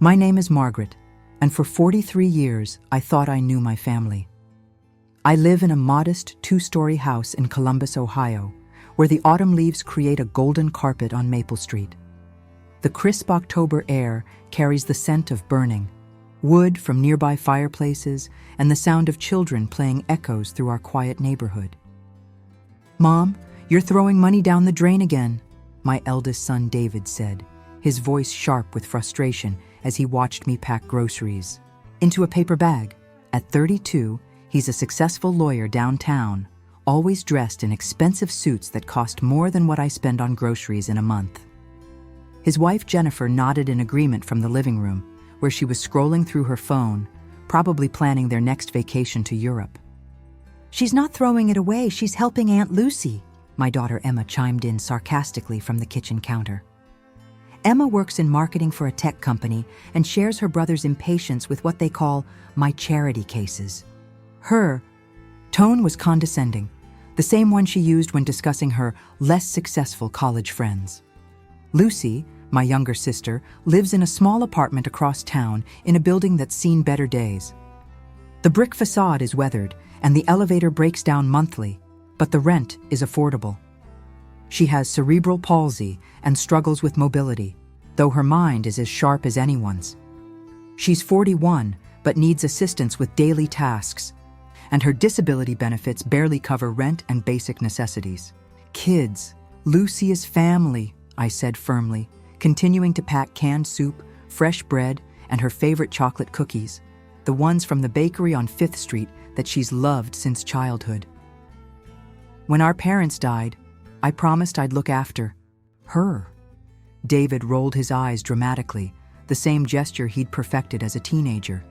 My name is Margaret, and for 43 years I thought I knew my family. I live in a modest 2-story house in Columbus, Ohio, where the autumn leaves create a golden carpet on Maple Street. The crisp October air carries the scent of burning wood from nearby fireplaces and the sound of children playing echoes through our quiet neighborhood. "Mom, you're throwing money down the drain again," my eldest son David said, his voice sharp with frustration as he watched me pack groceries into a paper bag. At 32, he's a successful lawyer downtown, always dressed in expensive suits that cost more than what I spend on groceries in a month. His wife Jennifer nodded in agreement from the living room, where she was scrolling through her phone, probably planning their next vacation to Europe. "She's not throwing it away, she's helping Aunt Lucy," my daughter Emma chimed in sarcastically from the kitchen counter. Emma works in marketing for a tech company and shares her brother's impatience with what they call my charity cases. Her tone was condescending, the same one she used when discussing her less successful college friends. Lucy, my younger sister, lives in a small apartment across town in a building that's seen better days. The brick facade is weathered and the elevator breaks down monthly, but the rent is affordable. She has cerebral palsy and struggles with mobility, though her mind is as sharp as anyone's. She's 41, but needs assistance with daily tasks, and her disability benefits barely cover rent and basic necessities. "Kids, Lucy is family," I said firmly, continuing to pack canned soup, fresh bread, and her favorite chocolate cookies, the ones from the bakery on 5th Street that she's loved since childhood. "When our parents died, I promised I'd look after her." David rolled his eyes dramatically, the same gesture he'd perfected as a teenager.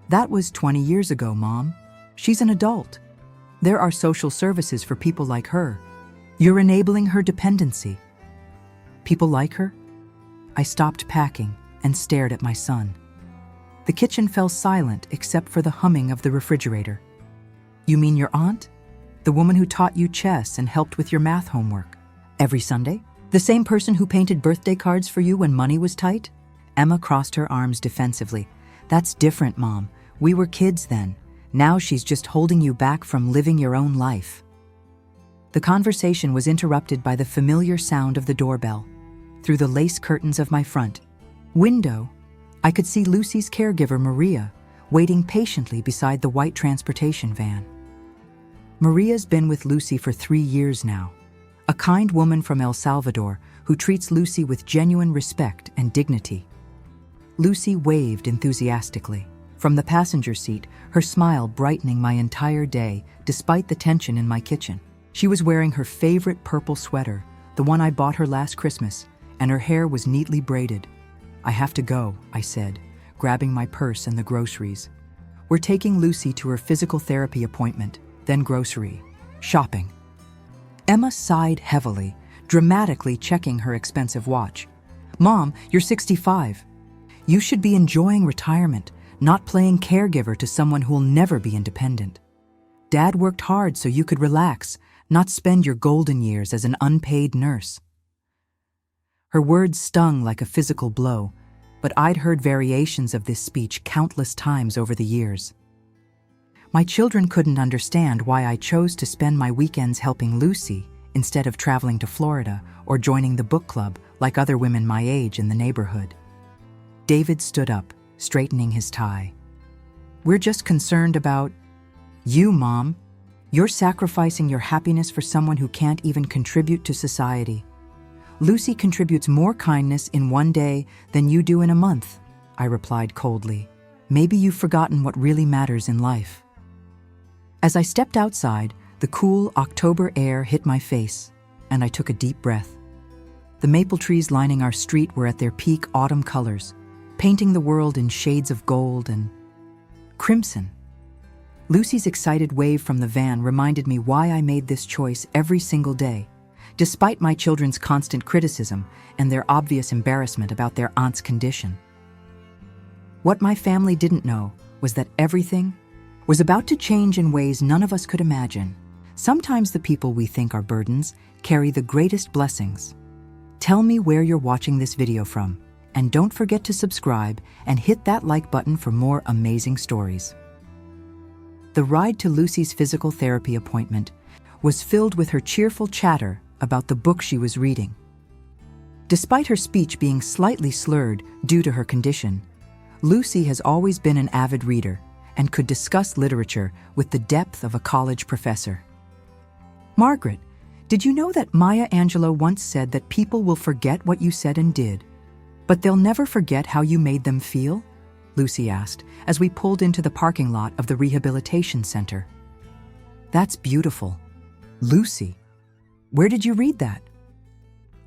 "That was 20 years ago, Mom. She's an adult. There are social services for people like her. You're enabling her dependency." "People like her?" I stopped packing and stared at my son. The kitchen fell silent except for the humming of the refrigerator. "You mean your aunt? The woman who taught you chess and helped with your math homework every Sunday? The same person who painted birthday cards for you when money was tight?" Emma crossed her arms defensively. "That's different, Mom. We were kids then. Now she's just holding you back from living your own life." The conversation was interrupted by the familiar sound of the doorbell. Through the lace curtains of my front window, I could see Lucy's caregiver, Maria, waiting patiently beside the white transportation van. Maria's been with Lucy for 3 years now, a kind woman from El Salvador who treats Lucy with genuine respect and dignity. Lucy waved enthusiastically from the passenger seat, her smile brightening my entire day despite the tension in my kitchen. She was wearing her favorite purple sweater, the one I bought her last Christmas, and her hair was neatly braided. "I have to go," I said, grabbing my purse and the groceries. "We're taking Lucy to her physical therapy appointment, then grocery shopping." Emma sighed heavily, dramatically checking her expensive watch. "Mom, you're 65. You should be enjoying retirement, not playing caregiver to someone who'll never be independent. Dad worked hard so you could relax, not spend your golden years as an unpaid nurse." Her words stung like a physical blow, but I'd heard variations of this speech countless times over the years. My children couldn't understand why I chose to spend my weekends helping Lucy instead of traveling to Florida or joining the book club like other women my age in the neighborhood. David stood up, straightening his tie. "We're just concerned about you, Mom. You're sacrificing your happiness for someone who can't even contribute to society. Lucy contributes more kindness in one day than you do in a month," I replied coldly. "Maybe you've forgotten what really matters in life." As I stepped outside, the cool October air hit my face, and I took a deep breath. The maple trees lining our street were at their peak autumn colors, painting the world in shades of gold and crimson. Lucy's excited wave from the van reminded me why I made this choice every single day, despite my children's constant criticism and their obvious embarrassment about their aunt's condition. What my family didn't know was that everything was about to change in ways none of us could imagine. Sometimes the people we think are burdens carry the greatest blessings. Tell me where you're watching this video from. And don't forget to subscribe and hit that like button for more amazing stories. The ride to Lucy's physical therapy appointment was filled with her cheerful chatter about the book she was reading. Despite her speech being slightly slurred due to her condition, Lucy has always been an avid reader and could discuss literature with the depth of a college professor. Margaret, did you know that Maya Angelou once said that people will forget what you said and did, but they'll never forget how you made them feel? Lucy asked as we pulled into the parking lot of the rehabilitation center. That's beautiful. Lucy, where did you read that?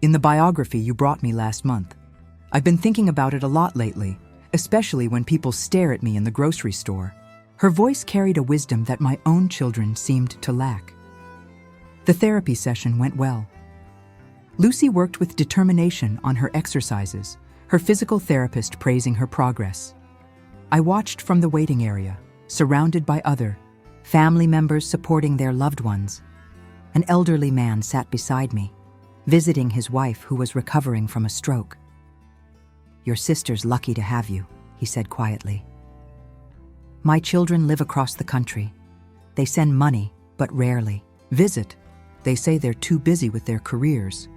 In the biography you brought me last month. I've been thinking about it a lot lately, especially when people stare at me in the grocery store. Her voice carried a wisdom that my own children seemed to lack. The therapy session went well. Lucy worked with determination on her exercises, her physical therapist praising her progress. I watched from the waiting area, surrounded by other family members supporting their loved ones. An elderly man sat beside me, visiting his wife who was recovering from a stroke. "Your sister's lucky to have you," he said quietly. "My children live across the country. They send money, but rarely visit. They say they're too busy with their careers."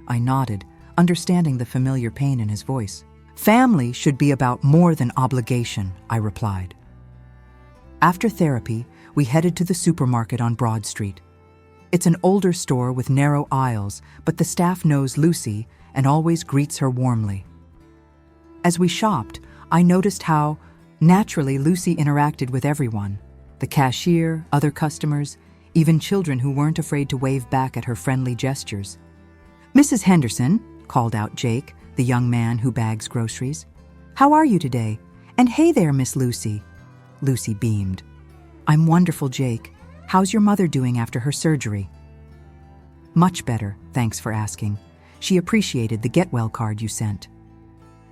I nodded, understanding the familiar pain in his voice. "Family should be about more than obligation," I replied. After therapy, we headed to the supermarket on Broad Street. It's an older store with narrow aisles, but the staff knows Lucy and always greets her warmly. As we shopped, I noticed how naturally Lucy interacted with everyone: the cashier, other customers, even children who weren't afraid to wave back at her friendly gestures. "Mrs. Henderson," called out Jake, the young man who bags groceries. "How are you today? And hey there, Miss Lucy." Lucy beamed. "I'm wonderful, Jake. How's your mother doing after her surgery?" "Much better, thanks for asking. She appreciated the get well card you sent."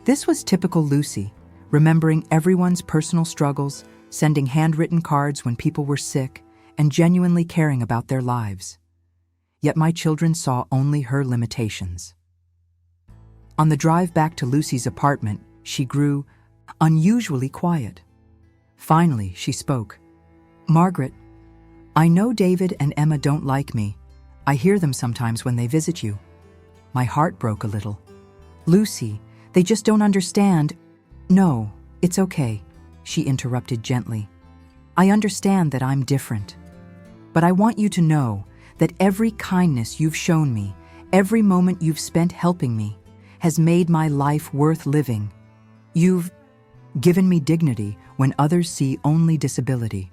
This was typical Lucy, remembering everyone's personal struggles, sending handwritten cards when people were sick, and genuinely caring about their lives. Yet my children saw only her limitations. On the drive back to Lucy's apartment, she grew unusually quiet. Finally, she spoke. "Margaret, I know David and Emma don't like me. I hear them sometimes when they visit you." My heart broke a little. "Lucy, they just don't understand." "No, it's okay," she interrupted gently. "I understand that I'm different. But I want you to know that every kindness you've shown me, every moment you've spent helping me, has made my life worth living. You've given me dignity when others see only disability."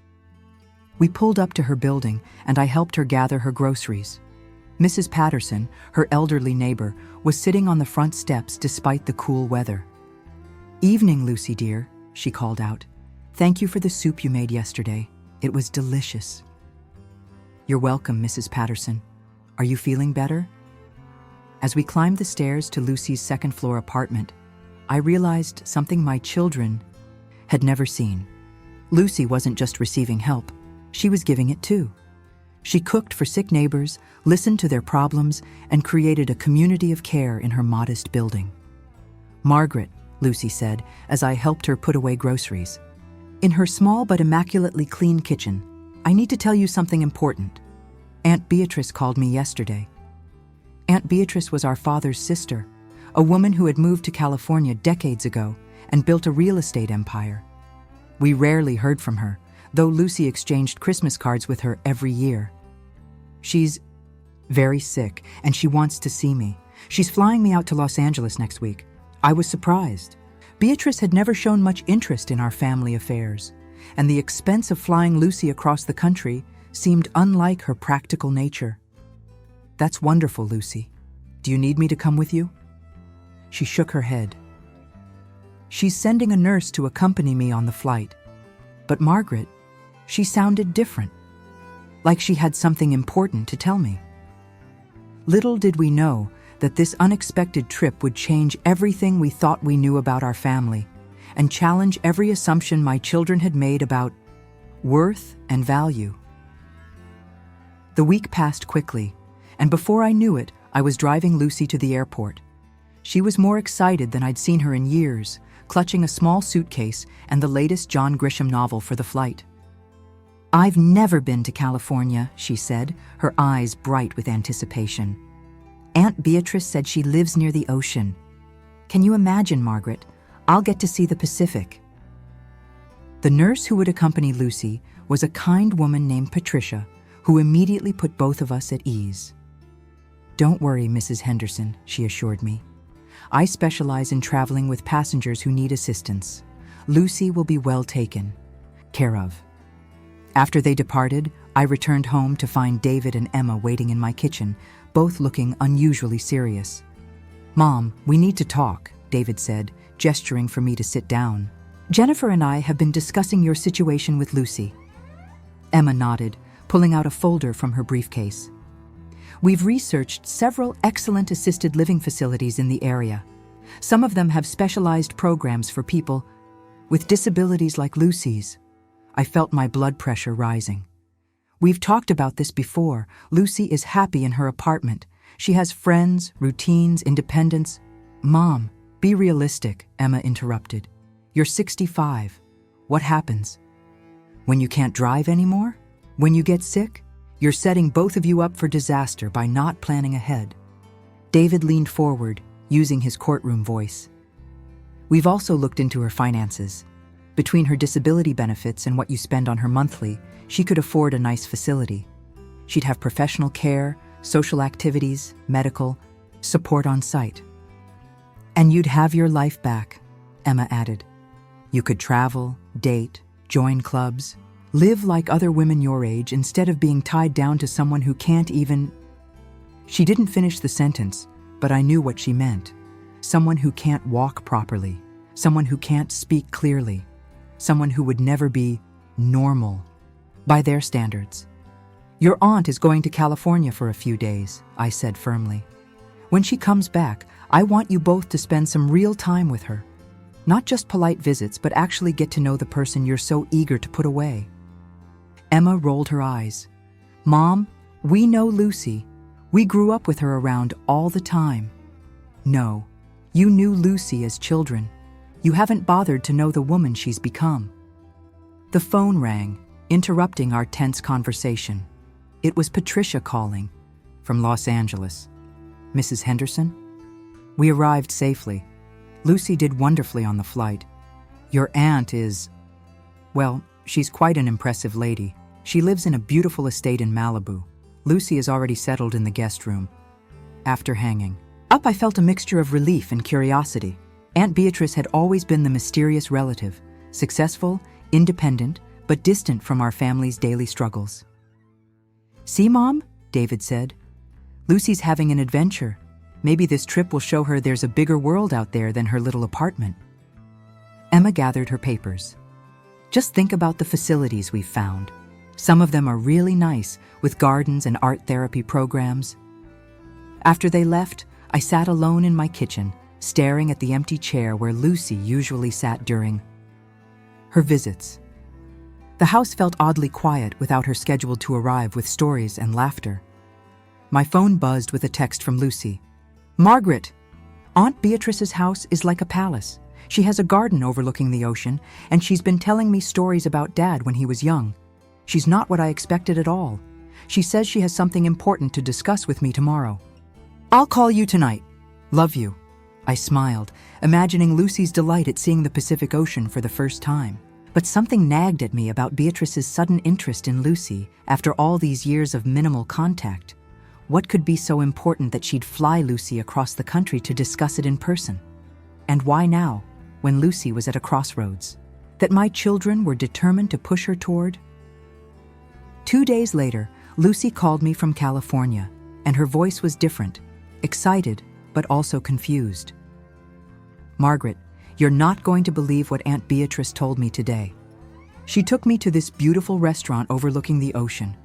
We pulled up to her building, and I helped her gather her groceries. Mrs. Patterson, her elderly neighbor, was sitting on the front steps despite the cool weather. "Evening, Lucy dear," she called out. "Thank you for the soup you made yesterday. It was delicious." "You're welcome, Mrs. Patterson. Are you feeling better?" As we climbed the stairs to Lucy's second-floor apartment, I realized something my children had never seen. Lucy wasn't just receiving help. She was giving it too. She cooked for sick neighbors, listened to their problems, and created a community of care in her modest building. "Margaret," Lucy said as I helped her put away groceries. In her small but immaculately clean kitchen, "I need to tell you something important. Aunt Beatrice called me yesterday." Aunt Beatrice was our father's sister, a woman who had moved to California decades ago and built a real estate empire. We rarely heard from her, though Lucy exchanged Christmas cards with her every year. "She's very sick, and she wants to see me. She's flying me out to Los Angeles next week." I was surprised. Beatrice had never shown much interest in our family affairs, and the expense of flying Lucy across the country seemed unlike her practical nature. "That's wonderful, Lucy. Do you need me to come with you?" She shook her head. "She's sending a nurse to accompany me on the flight." But Margaret, she sounded different, like she had something important to tell me. Little did we know that this unexpected trip would change everything we thought we knew about our family and challenge every assumption my children had made about worth and value. The week passed quickly, and before I knew it, I was driving Lucy to the airport. She was more excited than I'd seen her in years, clutching a small suitcase and the latest John Grisham novel for the flight. "I've never been to California," she said, her eyes bright with anticipation. "Aunt Beatrice said she lives near the ocean. Can you imagine, Margaret? I'll get to see the Pacific." The nurse who would accompany Lucy was a kind woman named Patricia, who immediately put both of us at ease. "Don't worry, Mrs. Henderson," she assured me. "I specialize in traveling with passengers who need assistance. Lucy will be well taken care of." After they departed, I returned home to find David and Emma waiting in my kitchen, both looking unusually serious. "Mom, we need to talk," David said, gesturing for me to sit down. "Jennifer and I have been discussing your situation with Lucy." Emma nodded, pulling out a folder from her briefcase. "We've researched several excellent assisted living facilities in the area. Some of them have specialized programs for people with disabilities like Lucy's." I felt my blood pressure rising. "We've talked about this before. Lucy is happy in her apartment. She has friends, routines, independence." "Mom, be realistic," Emma interrupted. "You're 65. What happens? When you can't drive anymore? When you get sick? You're setting both of you up for disaster by not planning ahead." David leaned forward, using his courtroom voice. "We've also looked into her finances. Between her disability benefits and what you spend on her monthly, she could afford a nice facility. She'd have professional care, social activities, medical, support on site. And you'd have your life back," Emma added. "You could travel, date, join clubs, live like other women your age instead of being tied down to someone who can't even—" She didn't finish the sentence, but I knew what she meant. Someone who can't walk properly, someone who can't speak clearly, someone who would never be normal by their standards. "Your aunt is going to California for a few days," I said firmly. "When she comes back, I want you both to spend some real time with her. Not just polite visits, but actually get to know the person you're so eager to put away." Emma rolled her eyes. "Mom, we know Lucy. We grew up with her around all the time." "No, you knew Lucy as children. You haven't bothered to know the woman she's become." The phone rang, interrupting our tense conversation. It was Patricia calling from Los Angeles. "Mrs. Henderson?" "We arrived safely. Lucy did wonderfully on the flight. Your aunt is, well, she's quite an impressive lady. She lives in a beautiful estate in Malibu. Lucy is already settled in the guest room." After hanging up, I felt a mixture of relief and curiosity. Aunt Beatrice had always been the mysterious relative, successful, independent, but distant from our family's daily struggles. "See, Mom?" David said. "Lucy's having an adventure. Maybe this trip will show her there's a bigger world out there than her little apartment." Emma gathered her papers. "Just think about the facilities we've found. Some of them are really nice, with gardens and art therapy programs." After they left, I sat alone in my kitchen, staring at the empty chair where Lucy usually sat during her visits. The house felt oddly quiet without her scheduled to arrive with stories and laughter. My phone buzzed with a text from Lucy. "Margaret, Aunt Beatrice's house is like a palace. She has a garden overlooking the ocean, and she's been telling me stories about Dad when he was young. She's not what I expected at all. She says she has something important to discuss with me tomorrow. I'll call you tonight. Love you." I smiled, imagining Lucy's delight at seeing the Pacific Ocean for the first time. But something nagged at me about Beatrice's sudden interest in Lucy after all these years of minimal contact. What could be so important that she'd fly Lucy across the country to discuss it in person? And why now, when Lucy was at a crossroads? That my children were determined to push her toward? 2 days later, Lucy called me from California, and her voice was different, excited, but also confused. "Margaret, you're not going to believe what Aunt Beatrice told me today. She took me to this beautiful restaurant overlooking the ocean,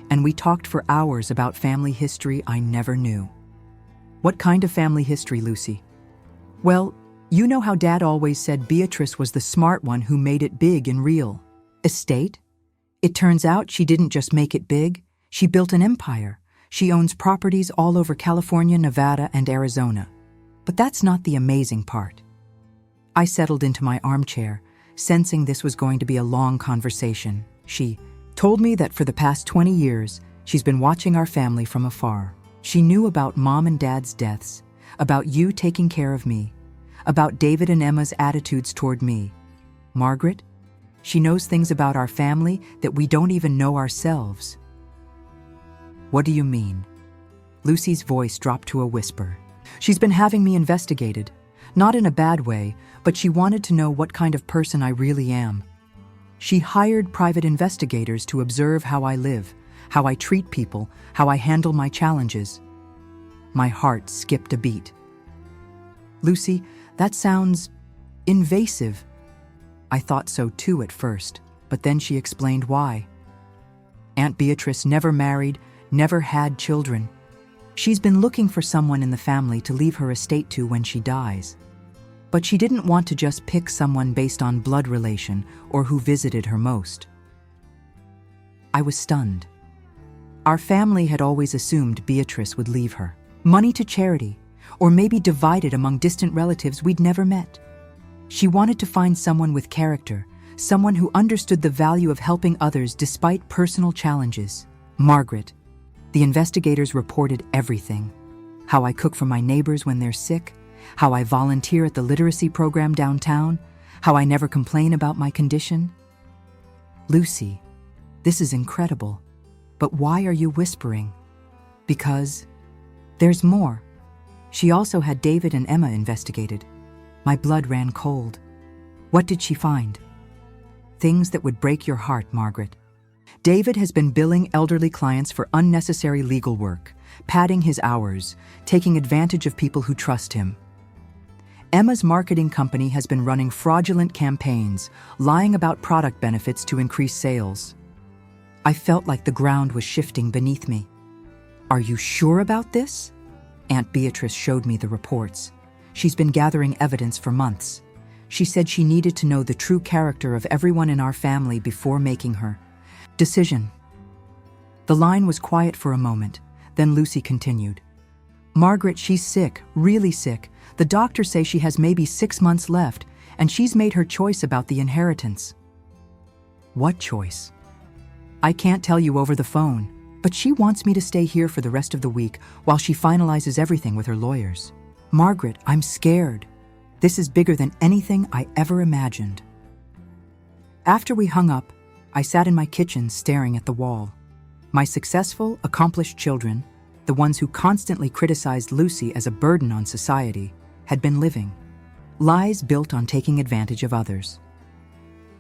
and we talked for hours about family history I never knew." "What kind of family history, Lucy?" "Well, you know how Dad always said Beatrice was the smart one who made it big in real estate? It turns out she didn't just make it big, she built an empire. She owns properties all over California, Nevada, and Arizona. But that's not the amazing part. I settled into my armchair, sensing this was going to be a long conversation. She told me that for the past 20 years, she's been watching our family from afar. She knew about Mom and Dad's deaths, about you taking care of me, about David and Emma's attitudes toward me. Margaret, she knows things about our family that we don't even know ourselves. What do you mean? Lucy's voice dropped to a whisper. She's been having me investigated, not in a bad way, but she wanted to know what kind of person I really am. She hired private investigators to observe how I live, how I treat people, how I handle my challenges. My heart skipped a beat. Lucy, that sounds invasive. I thought so too at first, but then she explained why. Aunt Beatrice never married, never had children. She's been looking for someone in the family to leave her estate to when she dies. But she didn't want to just pick someone based on blood relation or who visited her most. I was stunned. Our family had always assumed Beatrice would leave her money to charity, or maybe divide it among distant relatives we'd never met. She wanted to find someone with character, someone who understood the value of helping others despite personal challenges. Margaret, the investigators reported everything. How I cook for my neighbors when they're sick, how I volunteer at the literacy program downtown, how I never complain about my condition. Lucy, this is incredible, but why are you whispering? Because there's more. She also had David and Emma investigated. My blood ran cold. What did she find? Things that would break your heart, Margaret. David has been billing elderly clients for unnecessary legal work, padding his hours, taking advantage of people who trust him. Emma's marketing company has been running fraudulent campaigns, lying about product benefits to increase sales. I felt like the ground was shifting beneath me. Are you sure about this? Aunt Beatrice showed me the reports. She's been gathering evidence for months. She said she needed to know the true character of everyone in our family before making her decision. The line was quiet for a moment, then Lucy continued. Margaret, she's sick, really sick. The doctors say she has maybe 6 months left, and she's made her choice about the inheritance. What choice? I can't tell you over the phone, but she wants me to stay here for the rest of the week while she finalizes everything with her lawyers. Margaret, I'm scared. This is bigger than anything I ever imagined. After we hung up, I sat in my kitchen staring at the wall. My successful, accomplished children, the ones who constantly criticized Lucy as a burden on society, had been living lies built on taking advantage of others.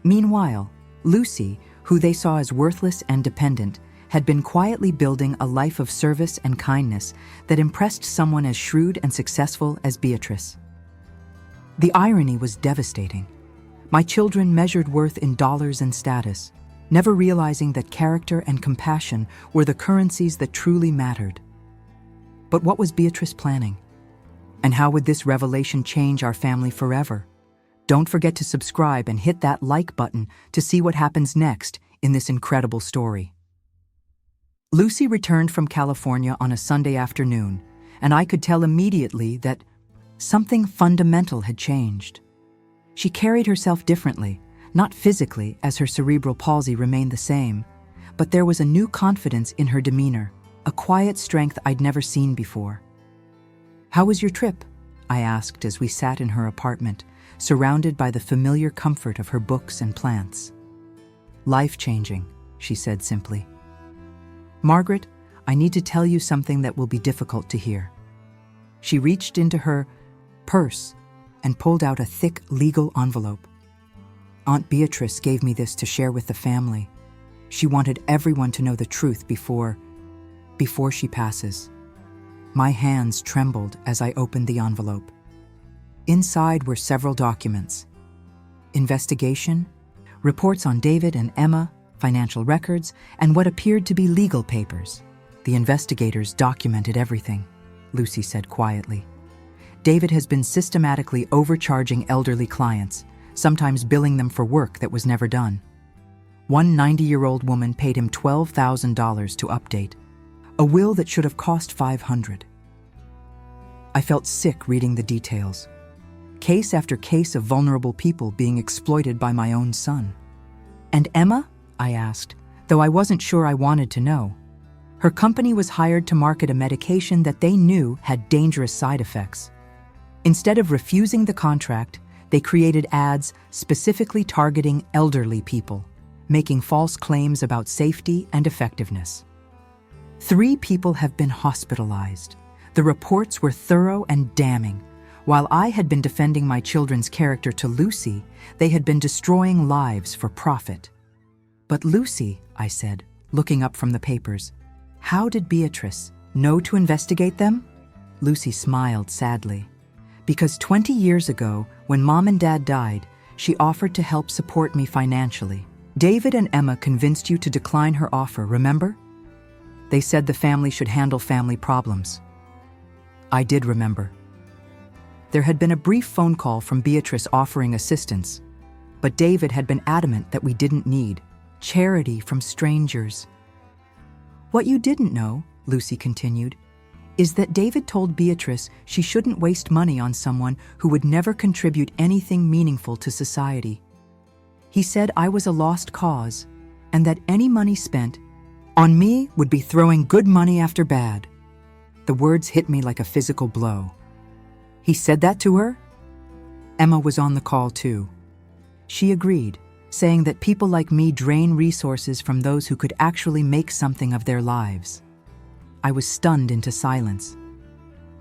Meanwhile, Lucy, who they saw as worthless and dependent, had been quietly building a life of service and kindness that impressed someone as shrewd and successful as Beatrice. The irony was devastating. My children measured worth in dollars and status, never realizing that character and compassion were the currencies that truly mattered. But what was Beatrice planning? And how would this revelation change our family forever? Don't forget to subscribe and hit that like button to see what happens next in this incredible story. Lucy returned from California on a Sunday afternoon, and I could tell immediately that something fundamental had changed. She carried herself differently, not physically, as her cerebral palsy remained the same, but there was a new confidence in her demeanor, a quiet strength I'd never seen before. How was your trip? I asked as we sat in her apartment, surrounded by the familiar comfort of her books and plants. Life-changing, she said simply. Margaret, I need to tell you something that will be difficult to hear. She reached into her purse and pulled out a thick legal envelope. Aunt Beatrice gave me this to share with the family. She wanted everyone to know the truth before she passes. My hands trembled as I opened the envelope. Inside were several documents. Investigation, reports on David and Emma, financial records, and what appeared to be legal papers. The investigators documented everything, Lucy said quietly. David has been systematically overcharging elderly clients, sometimes billing them for work that was never done. One 90-year-old woman paid him $12,000 to update, a will that should have cost $500. I felt sick reading the details. Case after case of vulnerable people being exploited by my own son. "And Emma?" I asked, though I wasn't sure I wanted to know. Her company was hired to market a medication that they knew had dangerous side effects. Instead of refusing the contract, they created ads specifically targeting elderly people, making false claims about safety and effectiveness. 3 people have been hospitalized. The reports were thorough and damning. While I had been defending my children's character to Lucy, they had been destroying lives for profit. "But Lucy," I said, looking up from the papers, "how did Beatrice know to investigate them?" Lucy smiled sadly. "Because 20 years ago, when Mom and Dad died, she offered to help support me financially. David and Emma convinced you to decline her offer, remember? They said the family should handle family problems." I did remember. There had been a brief phone call from Beatrice offering assistance, but David had been adamant that we didn't need charity from strangers. "What you didn't know," Lucy continued, "is that David told Beatrice she shouldn't waste money on someone who would never contribute anything meaningful to society. He said I was a lost cause, and that any money spent on me would be throwing good money after bad." The words hit me like a physical blow. "He said that to her?" Emma was on the call too. She agreed, saying that people like me drain resources from those who could actually make something of their lives. I was stunned into silence.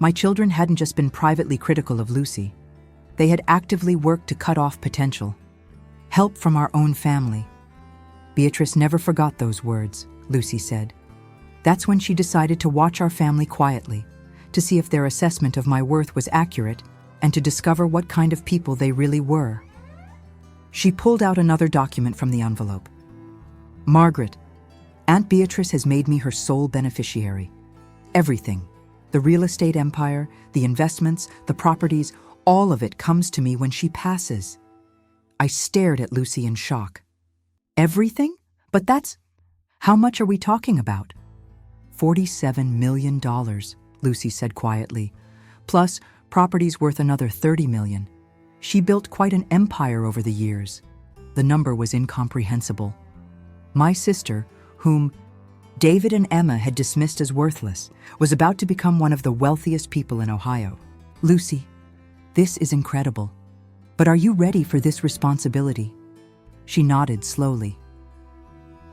My children hadn't just been privately critical of Lucy. They had actively worked to cut off potential. Help from our own family. "Beatrice never forgot those words," Lucy said. "That's when she decided to watch our family quietly, to see if their assessment of my worth was accurate, and to discover what kind of people they really were." She pulled out another document from the envelope. "Margaret, Aunt Beatrice has made me her sole beneficiary. Everything, the real estate empire, the investments, the properties, all of it comes to me when she passes." I stared at Lucy in shock. "Everything? But that's... How much are we talking about?" $47 million, Lucy said quietly. "Plus, property's worth another $30 million. She built quite an empire over the years." The number was incomprehensible. My sister, whom David and Emma had dismissed as worthless, was about to become one of the wealthiest people in Ohio. "Lucy, this is incredible. But are you ready for this responsibility?" She nodded slowly.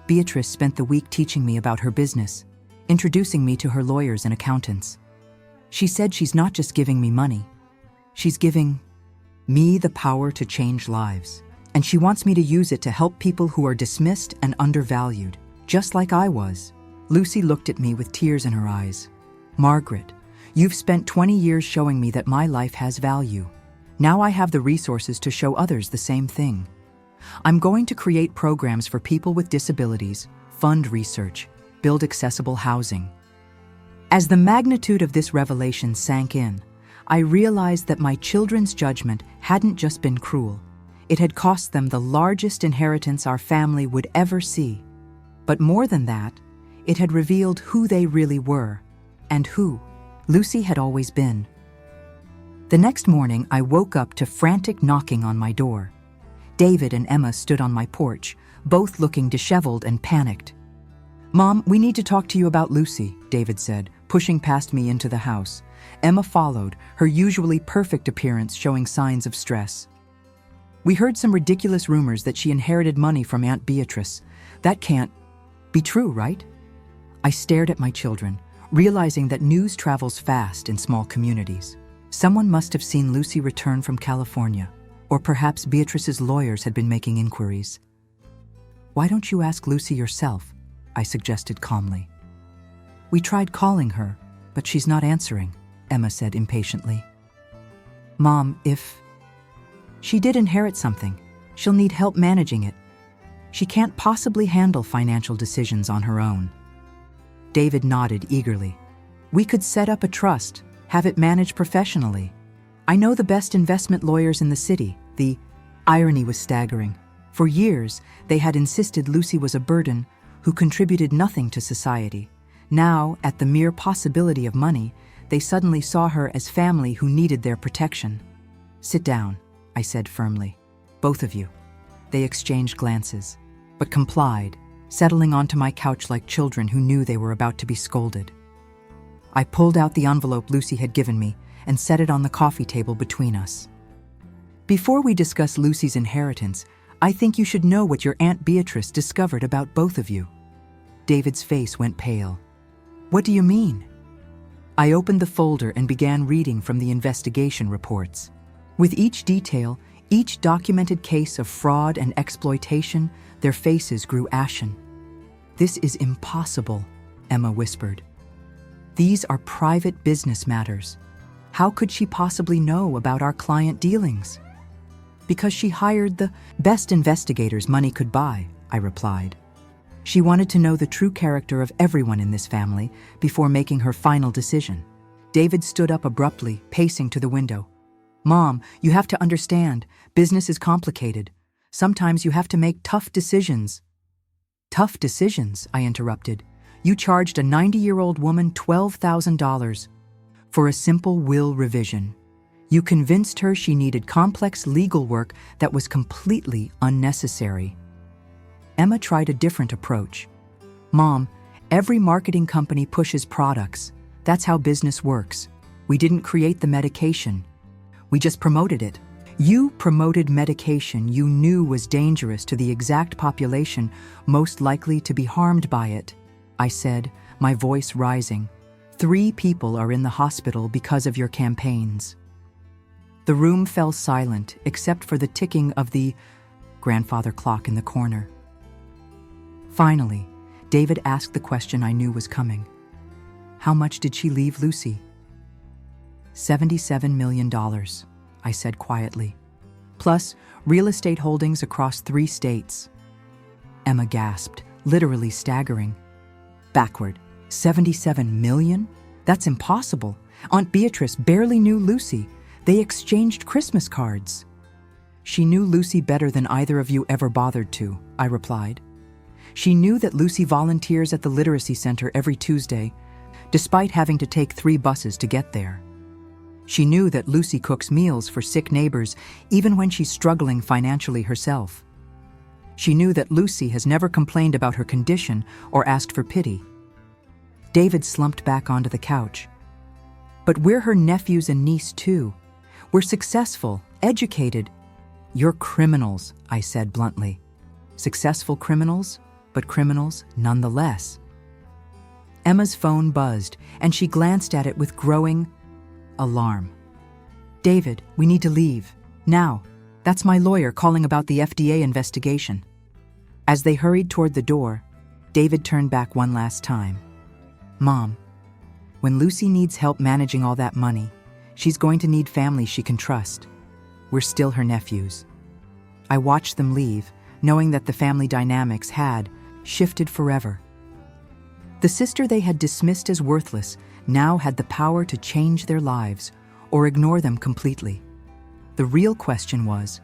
"Beatrice spent the week teaching me about her business, introducing me to her lawyers and accountants. She said she's not just giving me money. She's giving me the power to change lives. And she wants me to use it to help people who are dismissed and undervalued, just like I was." Lucy looked at me with tears in her eyes. "Margaret, you've spent 20 years showing me that my life has value. Now I have the resources to show others the same thing. I'm going to create programs for people with disabilities, fund research, build accessible housing." As the magnitude of this revelation sank in, I realized that my children's judgment hadn't just been cruel. It had cost them the largest inheritance our family would ever see. But more than that, it had revealed who they really were, and who Lucy had always been. The next morning, I woke up to frantic knocking on my door. David and Emma stood on my porch, both looking disheveled and panicked. "Mom, we need to talk to you about Lucy," David said, pushing past me into the house. Emma followed, her usually perfect appearance showing signs of stress. "We heard some ridiculous rumors that she inherited money from Aunt Beatrice. That can't be true, right?" I stared at my children, realizing that news travels fast in small communities. Someone must have seen Lucy return from California, or perhaps Beatrice's lawyers had been making inquiries. "Why don't you ask Lucy yourself?" I suggested calmly. "We tried calling her, but she's not answering," Emma said impatiently. "Mom, if she did inherit something, she'll need help managing it. She can't possibly handle financial decisions on her own." David nodded eagerly. "We could set up a trust, have it managed professionally. I know the best investment lawyers in the city." The irony was staggering. For years, they had insisted Lucy was a burden who contributed nothing to society. Now, at the mere possibility of money, they suddenly saw her as family who needed their protection. "Sit down," I said firmly. "Both of you." They exchanged glances, but complied, settling onto my couch like children who knew they were about to be scolded. I pulled out the envelope Lucy had given me and set it on the coffee table between us. "Before we discuss Lucy's inheritance, I think you should know what your Aunt Beatrice discovered about both of you." David's face went pale. "What do you mean?" I opened the folder and began reading from the investigation reports. With each detail, each documented case of fraud and exploitation, their faces grew ashen. "This is impossible," Emma whispered. "These are private business matters. How could she possibly know about our client dealings?" "Because she hired the best investigators money could buy," I replied. "She wanted to know the true character of everyone in this family before making her final decision." David stood up abruptly, pacing to the window. "Mom, you have to understand, business is complicated. Sometimes you have to make tough decisions." "Tough decisions," I interrupted. "You charged a 90-year-old woman $12,000 for a simple will revision. You convinced her she needed complex legal work that was completely unnecessary." Emma tried a different approach. "Mom, every marketing company pushes products. That's how business works. We didn't create the medication. We just promoted it." "You promoted medication you knew was dangerous to the exact population most likely to be harmed by it," I said, my voice rising. 3 people are in the hospital because of your campaigns." The room fell silent except for the ticking of the grandfather clock in the corner. Finally, David asked the question I knew was coming. "How much did she leave Lucy?" $77 million, I said quietly. "Plus real estate holdings across 3 states. Emma gasped, literally staggering. "Backward, 77 million? That's impossible. Aunt Beatrice barely knew Lucy. They exchanged Christmas cards." "She knew Lucy better than either of you ever bothered to," I replied. "She knew that Lucy volunteers at the literacy center every Tuesday, despite having to take 3 buses to get there. She knew that Lucy cooks meals for sick neighbors even when she's struggling financially herself. She knew that Lucy has never complained about her condition or asked for pity." David slumped back onto the couch. "But we're her nephews and niece too. We're successful, educated." "You're criminals," I said bluntly. "Successful criminals, but criminals nonetheless." Emma's phone buzzed, and she glanced at it with growing alarm. "David, we need to leave. Now. That's my lawyer calling about the FDA investigation." As they hurried toward the door, David turned back one last time. "Mom, when Lucy needs help managing all that money, she's going to need family she can trust. We're still her nephews." I watched them leave, knowing that the family dynamics had shifted forever. The sister they had dismissed as worthless now had the power to change their lives or ignore them completely. The real question was,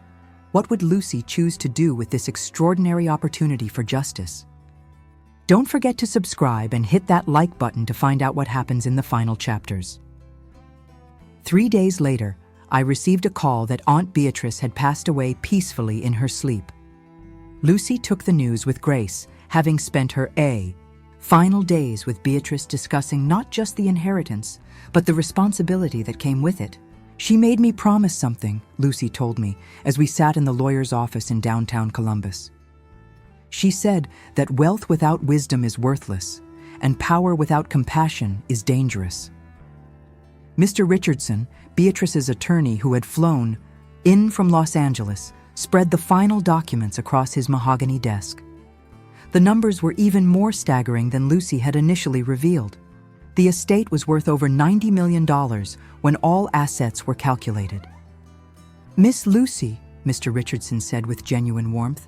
what would Lucy choose to do with this extraordinary opportunity for justice? Don't forget to subscribe and hit that like button to find out what happens in the final chapters. 3 days later, I received a call that Aunt Beatrice had passed away peacefully in her sleep. Lucy took the news with grace, having spent her final days with Beatrice discussing not just the inheritance, but the responsibility that came with it. "She made me promise something," Lucy told me as we sat in the lawyer's office in downtown Columbus. "She said that wealth without wisdom is worthless, and power without compassion is dangerous." Mr. Richardson, Beatrice's attorney who had flown in from Los Angeles, spread the final documents across his mahogany desk. The numbers were even more staggering than Lucy had initially revealed. The estate was worth over $90 million when all assets were calculated. "Miss Lucy," Mr. Richardson said with genuine warmth,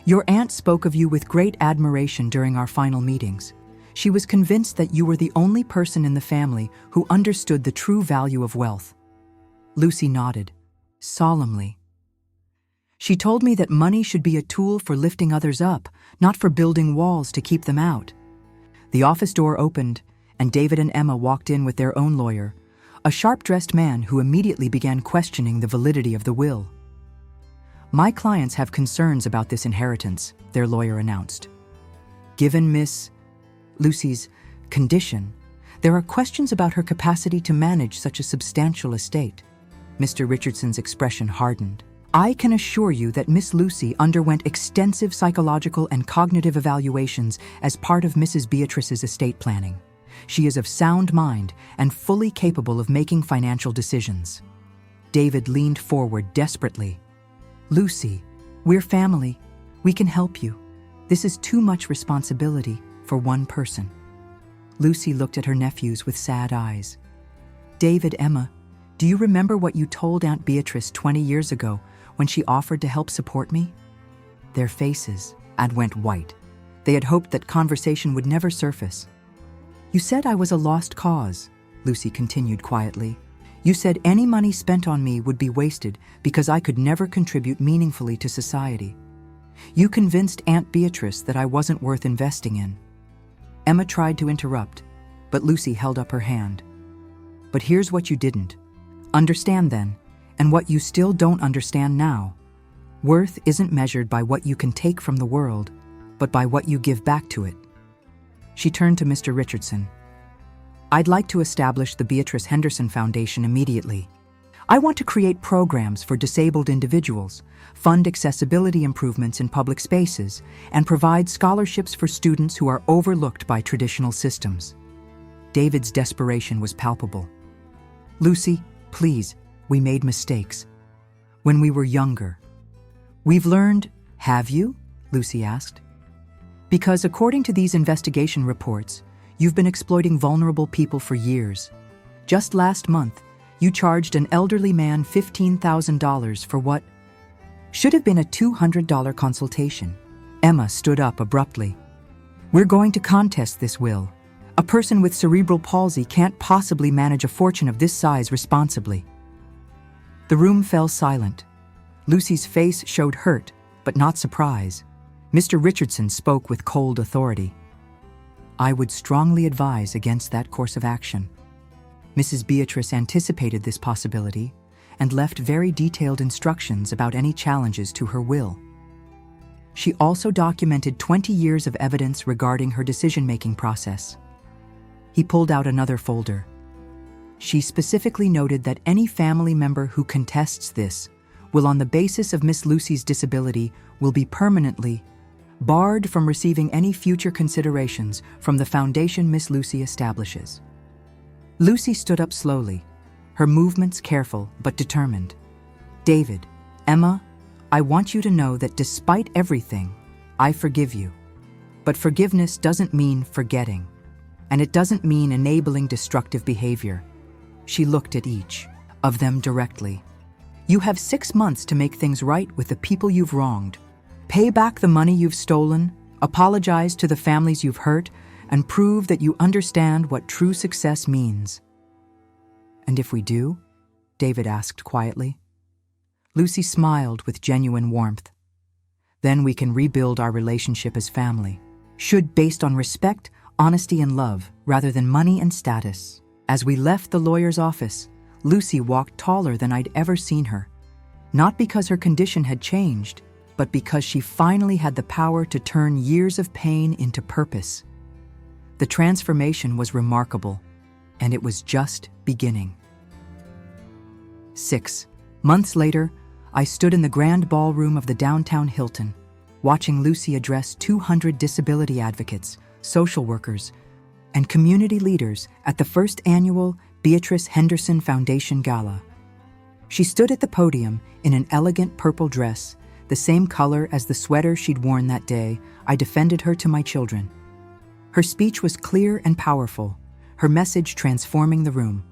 "your aunt spoke of you with great admiration during our final meetings. She was convinced that you were the only person in the family who understood the true value of wealth." Lucy nodded, solemnly. "She told me that money should be a tool for lifting others up, not for building walls to keep them out." The office door opened, and David and Emma walked in with their own lawyer, a sharp-dressed man who immediately began questioning the validity of the will. "My clients have concerns about this inheritance," their lawyer announced. "Given Miss Lucy's condition, there are questions about her capacity to manage such a substantial estate." Mr. Richardson's expression hardened. "I can assure you that Miss Lucy underwent extensive psychological and cognitive evaluations as part of Mrs. Beatrice's estate planning. She is of sound mind and fully capable of making financial decisions." David leaned forward desperately. "Lucy, we're family. We can help you. This is too much responsibility for one person." Lucy looked at her nephews with sad eyes. "David, Emma, do you remember what you told Aunt Beatrice 20 years ago when she offered to help support me?" Their faces went white. They had hoped that conversation would never surface. "You said I was a lost cause," Lucy continued quietly. "You said any money spent on me would be wasted because I could never contribute meaningfully to society. You convinced Aunt Beatrice that I wasn't worth investing in." Emma tried to interrupt, but Lucy held up her hand. "But here's what you didn't understand then, and what you still don't understand now. Worth isn't measured by what you can take from the world, but by what you give back to it." She turned to Mr. Richardson. "I'd like to establish the Beatrice Henderson Foundation immediately. I want to create programs for disabled individuals, fund accessibility improvements in public spaces, and provide scholarships for students who are overlooked by traditional systems." David's desperation was palpable. "Lucy, please, we made mistakes. When we were younger. We've learned." "Have you?" Lucy asked. "Because according to these investigation reports, you've been exploiting vulnerable people for years. Just last month, you charged an elderly man $15,000 for what should have been a $200 consultation." Emma stood up abruptly. "We're going to contest this will. A person with cerebral palsy can't possibly manage a fortune of this size responsibly." The room fell silent. Lucy's face showed hurt, but not surprise. Mr. Richardson spoke with cold authority. "I would strongly advise against that course of action." Mrs. Beatrice anticipated this possibility and left very detailed instructions about any challenges to her will. She also documented 20 years of evidence regarding her decision-making process. He pulled out another folder. She specifically noted that any family member who contests this will, on the basis of Miss Lucy's disability, will be permanently barred from receiving any future considerations from the foundation Miss Lucy establishes. Lucy stood up slowly, her movements careful but determined. "David, Emma, I want you to know that despite everything, I forgive you. But forgiveness doesn't mean forgetting, and it doesn't mean enabling destructive behavior." She looked at each of them directly. "You have 6 months to make things right with the people you've wronged. Pay back the money you've stolen, apologize to the families you've hurt, and prove that you understand what true success means." "And if we do?" David asked quietly. Lucy smiled with genuine warmth. "Then we can rebuild our relationship as family, based on respect, honesty, and love, rather than money and status." As we left the lawyer's office, Lucy walked taller than I'd ever seen her. Not because her condition had changed, but because she finally had the power to turn years of pain into purpose. The transformation was remarkable, and it was just beginning. 6 months later, I stood in the grand ballroom of the downtown Hilton, watching Lucy address 200 disability advocates, social workers, and community leaders at the first annual Beatrice Henderson Foundation Gala. She stood at the podium in an elegant purple dress, the same color as the sweater she'd worn that day I defended her to my children. Her speech was clear and powerful, her message transforming the room.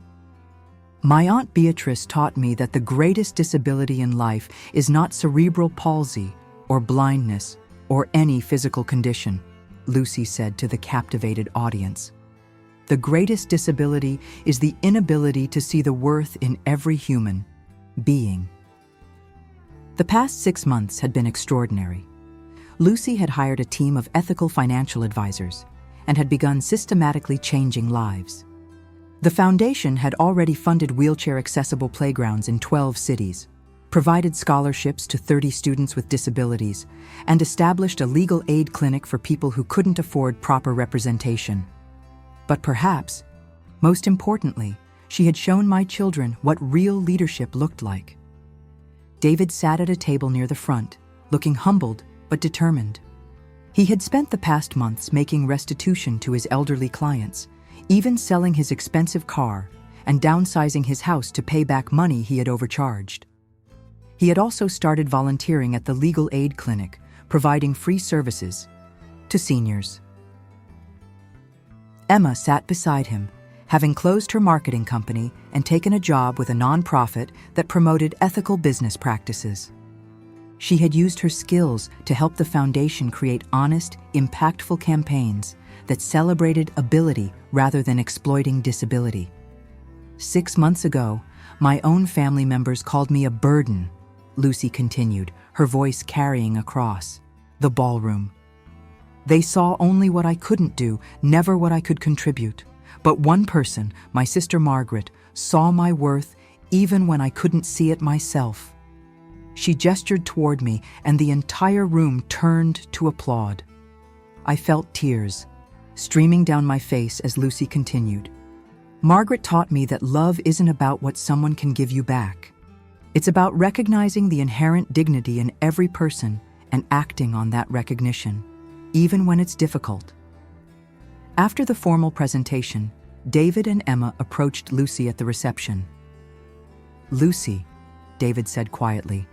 "My Aunt Beatrice taught me that the greatest disability in life is not cerebral palsy or blindness or any physical condition," Lucy said to the captivated audience. "The greatest disability is the inability to see the worth in every human being." The past 6 months had been extraordinary. Lucy had hired a team of ethical financial advisors, and had begun systematically changing lives. The foundation had already funded wheelchair-accessible playgrounds in 12 cities, provided scholarships to 30 students with disabilities, and established a legal aid clinic for people who couldn't afford proper representation. But perhaps, most importantly, she had shown my children what real leadership looked like. David sat at a table near the front, looking humbled but determined. He had spent the past months making restitution to his elderly clients, even selling his expensive car and downsizing his house to pay back money he had overcharged. He had also started volunteering at the legal aid clinic, providing free services to seniors. Emma sat beside him, having closed her marketing company and taken a job with a nonprofit that promoted ethical business practices. She had used her skills to help the foundation create honest, impactful campaigns that celebrated ability rather than exploiting disability. 6 months ago, my own family members called me a burden, Lucy continued, her voice carrying across the ballroom. They saw only what I couldn't do, never what I could contribute. But one person, my sister Margaret, saw my worth even when I couldn't see it myself. She gestured toward me, and the entire room turned to applaud. I felt tears streaming down my face as Lucy continued. Margaret taught me that love isn't about what someone can give you back. It's about recognizing the inherent dignity in every person and acting on that recognition, even when it's difficult. After the formal presentation, David and Emma approached Lucy at the reception. "Lucy," David said quietly,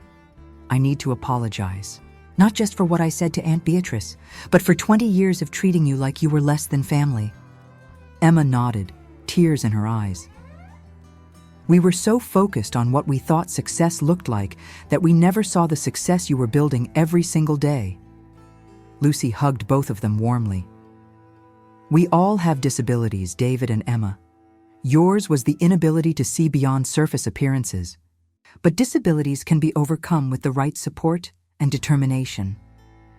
"I need to apologize. Not just for what I said to Aunt Beatrice, but for 20 years of treating you like you were less than family." Emma nodded, tears in her eyes. "We were so focused on what we thought success looked like that we never saw the success you were building every single day." Lucy hugged both of them warmly. "We all have disabilities, David and Emma. Yours was the inability to see beyond surface appearances. But disabilities can be overcome with the right support and determination."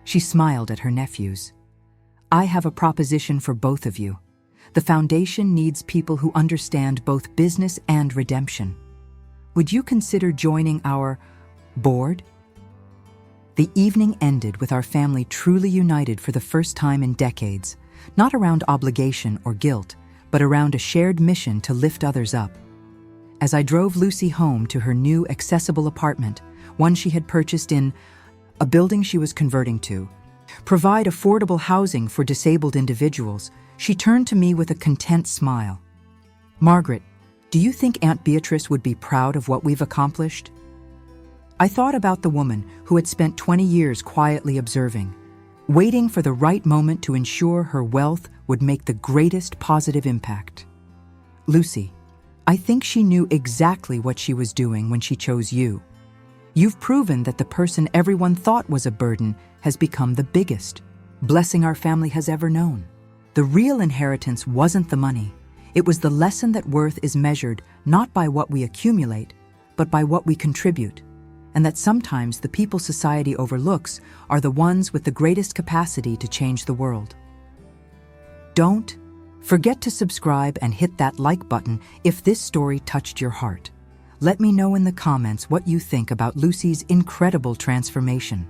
She smiled at her nephews. "I have a proposition for both of you. The foundation needs people who understand both business and redemption. Would you consider joining our board?" The evening ended with our family truly united for the first time in decades, not around obligation or guilt, but around a shared mission to lift others up. As I drove Lucy home to her new accessible apartment, one she had purchased in a building she was converting to, provide affordable housing for disabled individuals, she turned to me with a content smile. "Margaret, do you think Aunt Beatrice would be proud of what we've accomplished?" I thought about the woman who had spent 20 years quietly observing, waiting for the right moment to ensure her wealth would make the greatest positive impact. "Lucy, I think she knew exactly what she was doing when she chose you. You've proven that the person everyone thought was a burden has become the biggest blessing our family has ever known. The real inheritance wasn't the money. It was the lesson that worth is measured not by what we accumulate, but by what we contribute, and that sometimes the people society overlooks are the ones with the greatest capacity to change the world." Don't forget to subscribe and hit that like button if this story touched your heart. Let me know in the comments what you think about Lucy's incredible transformation.